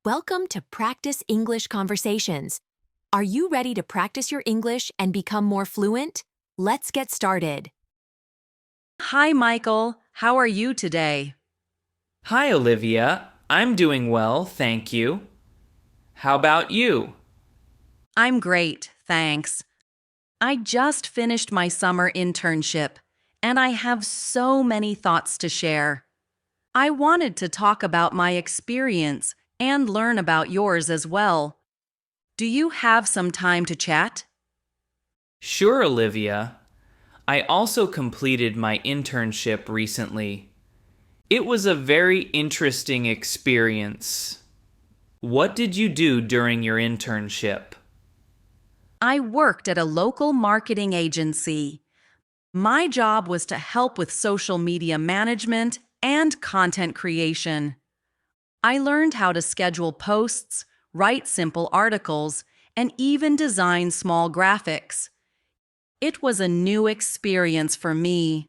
Welcome to Practice English Conversations. Are you ready to practice your English and become more fluent? Let's get started. Hi, Michael. How are you today? Hi, Olivia. I'm doing well, thank you. How about you? I'm great, thanks. I just finished my summer internship, and I have so many thoughts to share. I wanted to talk about my experience and learn about yours as well. Do you have some time to chat? Sure, Olivia. I also completed my internship recently. It was a very interesting experience. What did you do during your internship? I worked at a local marketing agency. My job was to help with social media management and content creation. I learned how to schedule posts, write simple articles, and even design small graphics. It was a new experience for me.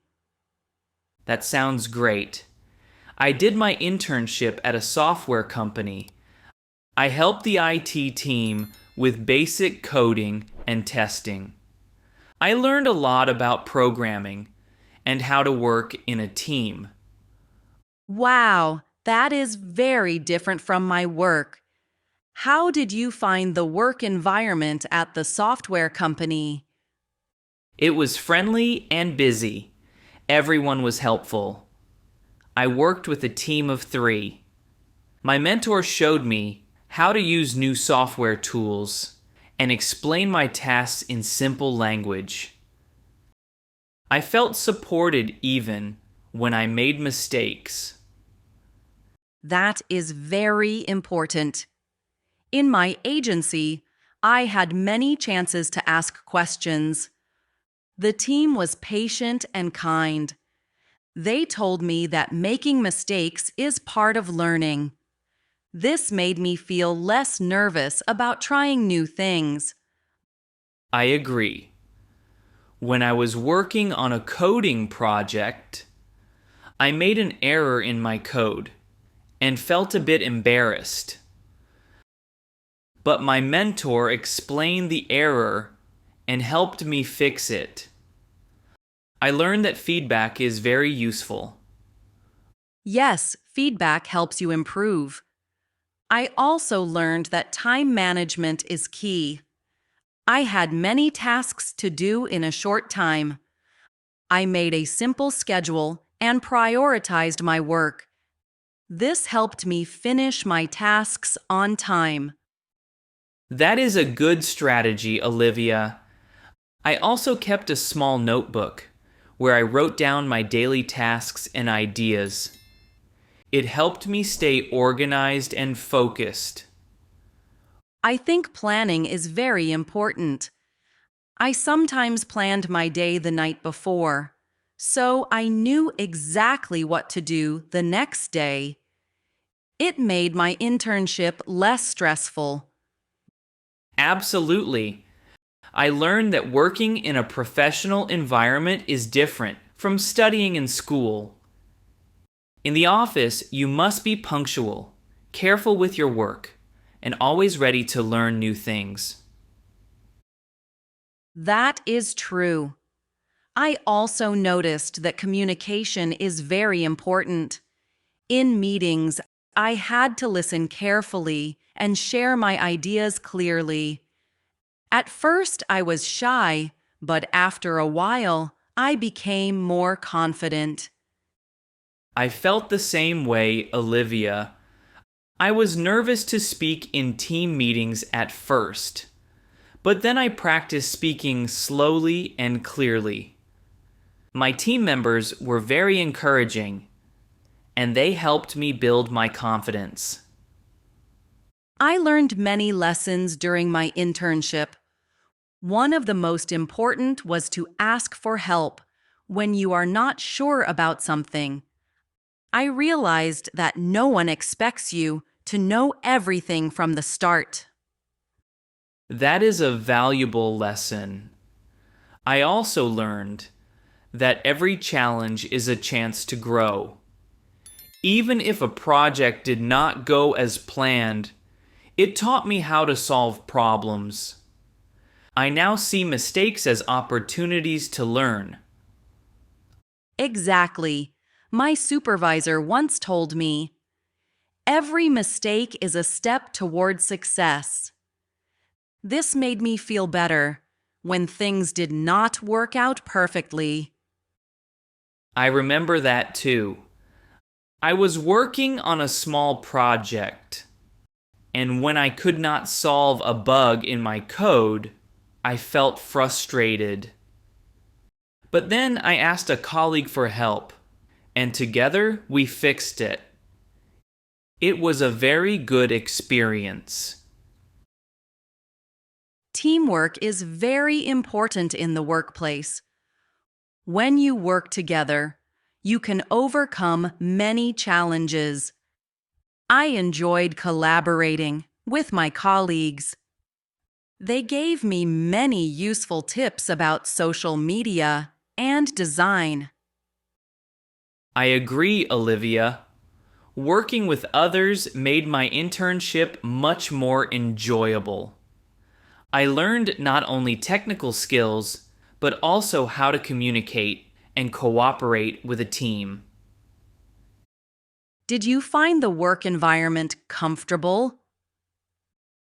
That sounds great. I did my internship at a software company. I helped the IT team with basic coding and testing. I learned a lot about programming and how to work in a team. Wow, that is very different from my work. How did you find the work environment at the software company? It was friendly and busy. Everyone was helpful. I worked with a team of 3. My mentor showed me how to use new software tools and explain my tasks in simple language. I felt supported even when I made mistakes. That is very important. In my agency, I had many chances to ask questions. The team was patient and kind. They told me that making mistakes is part of learning. This made me feel less nervous about trying new things. I agree. When I was working on a coding project, I made an error in my code and felt a bit embarrassed. But my mentor explained the error and helped me fix it. I learned that feedback is very useful. Yes, feedback helps you improve. I also learned that time management is key. I had many tasks to do in a short time. I made a simple schedule and prioritized my work. This helped me finish my tasks on time. That is a good strategy, Olivia. I also kept a small notebook where I wrote down my daily tasks and ideas. It helped me stay organized and focused. I think planning is very important. I sometimes planned my day the night before, so I knew exactly what to do the next day. It made my internship less stressful. Absolutely. I learned that working in a professional environment is different from studying in school. In the office, you must be punctual, careful with your work, and always ready to learn new things. That is true. I also noticed that communication is very important. In meetings, I had to listen carefully and share my ideas clearly. At first, I was shy, but after a while, I became more confident. I felt the same way, Olivia. I was nervous to speak in team meetings at first, but then I practiced speaking slowly and clearly. My team members were very encouraging, and they helped me build my confidence. I learned many lessons during my internship. One of the most important was to ask for help when you are not sure about something. I realized that no one expects you to know everything from the start. That is a valuable lesson. I also learned that every challenge is a chance to grow. Even if a project did not go as planned, It taught me how to solve problems. I now see mistakes as opportunities to learn. Exactly. My supervisor once told me, "Every mistake is a step toward success." This made me feel better when things did not work out perfectly. I remember that too. I was working on a small project, and when I could not solve a bug in my code, I felt frustrated. But then I asked a colleague for help, and together we fixed it. It was a very good experience. Teamwork is very important in the workplace. When you work together, you can overcome many challenges. I enjoyed collaborating with my colleagues. They gave me many useful tips about social media and design. I agree, Olivia. Working with others made my internship much more enjoyable. I learned not only technical skills, but also how to communicate and cooperate with a team. Did you find the work environment comfortable?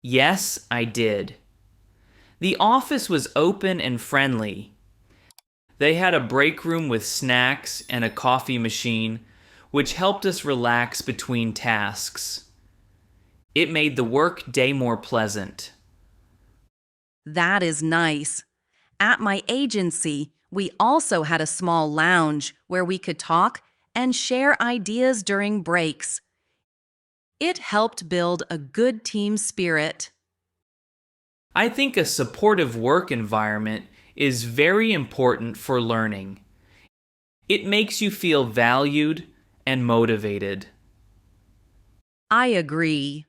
Yes, I did. The office was open and friendly. They had a break room with snacks and a coffee machine, which helped us relax between tasks. It made the work day more pleasant. That is nice. At my agency, we also had a small lounge where we could talk and share ideas during breaks. It helped build a good team spirit. I think a supportive work environment is very important for learning. It makes you feel valued and motivated. I agree.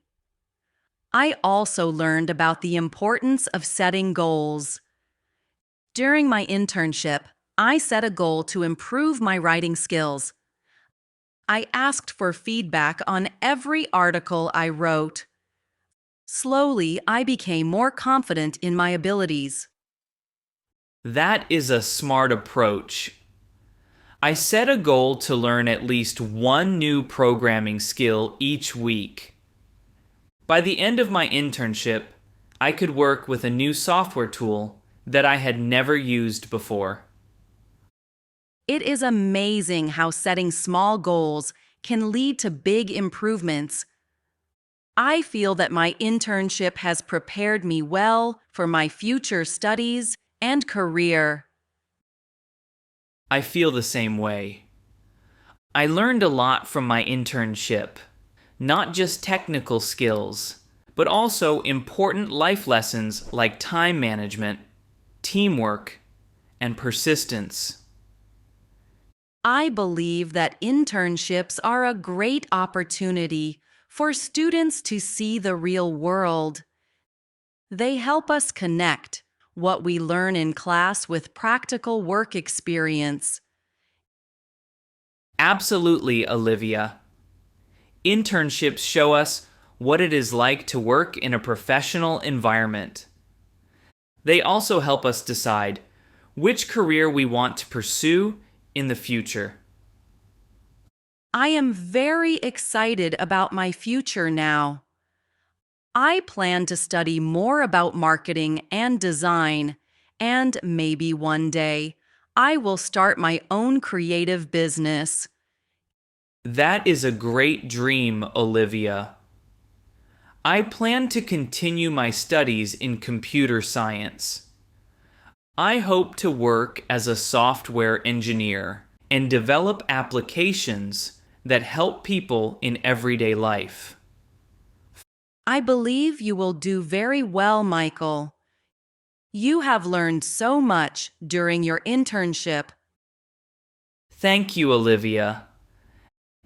I also learned about the importance of setting goals. During my internship, I set a goal to improve my writing skills. I asked for feedback on every article I wrote. Slowly, I became more confident in my abilities. That is a smart approach. I set a goal to learn at least one new programming skill each week. By the end of my internship, I could work with a new software tool that I had never used before. It is amazing how setting small goals can lead to big improvements. I feel that my internship has prepared me well for my future studies and career. I feel the same way. I learned a lot from my internship, not just technical skills, but also important life lessons like time management, teamwork, and persistence. I believe that internships are a great opportunity for students to see the real world. They help us connect what we learn in class with practical work experience. Absolutely, Olivia. Internships show us what it is like to work in a professional environment. They also help us decide which career we want to pursue in the future. I am very excited about my future now. I plan to study more about marketing and design, and maybe one day I will start my own creative business. That is a great dream, Olivia. I plan to continue my studies in computer science. I hope to work as a software engineer and develop applications that help people in everyday life. I believe you will do very well, Michael. You have learned so much during your internship. Thank you, Olivia.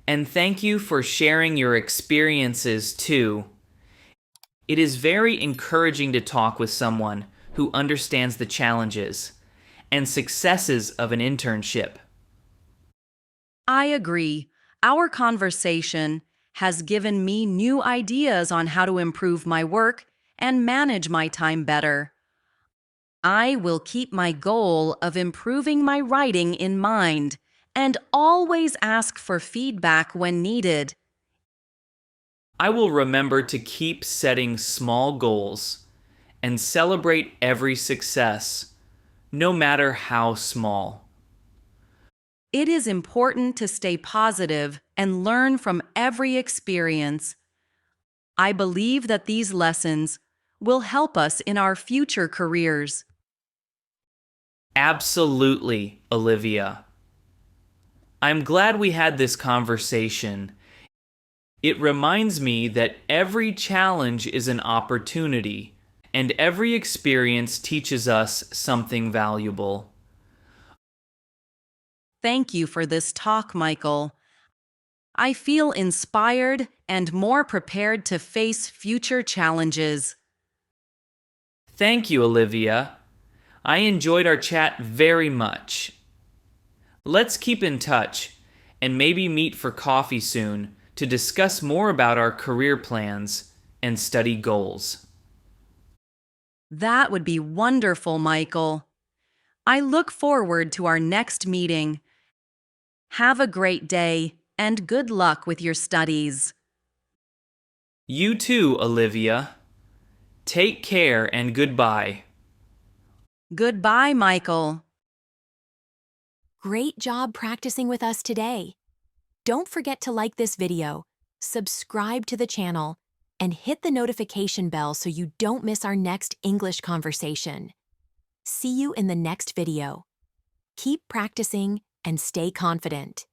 And thank you for sharing your experiences too. It is very encouraging to talk with someone who understands the challenges and successes of an internship. I agree. Our conversation has given me new ideas on how to improve my work and manage my time better. I will keep my goal of improving my writing in mind and always ask for feedback when needed. I will remember to keep setting small goals and celebrate every success, no matter how small. It is important to stay positive and learn from every experience. I believe that these lessons will help us in our future careers. Absolutely, Olivia. I'm glad we had this conversation. It reminds me that every challenge is an opportunity, and every experience teaches us something valuable. Thank you for this talk, Michael. I feel inspired and more prepared to face future challenges. Thank you, Olivia. I enjoyed our chat very much. Let's keep in touch and maybe meet for coffee soon to discuss more about our career plans and study goals. That would be wonderful, Michael. I look forward to our next meeting. Have a great day and good luck with your studies. You too, Olivia. Take care and goodbye. Goodbye, Michael. Great job practicing with us today. Don't forget to like this video, subscribe to the channel, and hit the notification bell so you don't miss our next English conversation. See you in the next video. Keep practicing and stay confident.